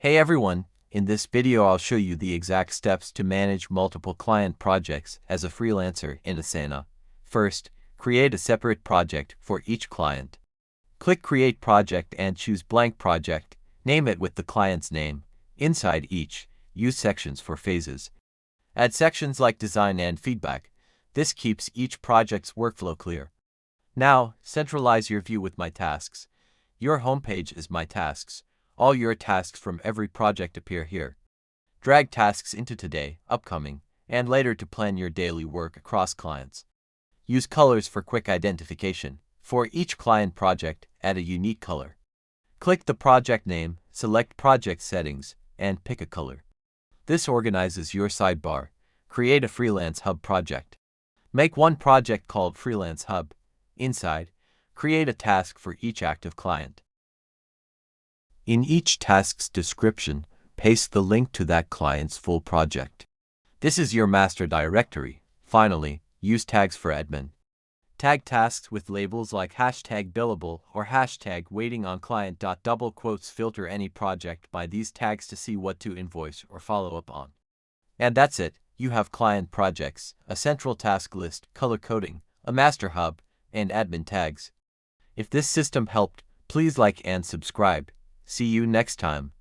Hey everyone, in this video I'll show you the exact steps to manage multiple client projects as a freelancer in Asana. First, create a separate project for each client. Click Create Project and choose Blank Project. Name it with the client's name. Inside each, use sections for phases. Add sections like design and feedback. This keeps each project's workflow clear. Now, centralize your view with My Tasks. Your homepage is My Tasks. All your tasks from every project appear here. Drag tasks into today, upcoming, and later to plan your daily work across clients. Use colors for quick identification. For each client project, add a unique color. Click the project name, select Project Settings, and pick a color. This organizes your sidebar. Create a Freelance Hub project. Make one project called Freelance Hub. Inside, create a task for each active client. In each task's description, paste the link to that client's full project. This is your master directory. Finally, use tags for admin. Tag tasks with labels like #billable or #waiting on client. Double quotes filter any project by these tags to see what to invoice or follow up on. And that's it. You have client projects, a central task list, color coding, a master hub, and admin tags. If this system helped, please like and subscribe. See you next time.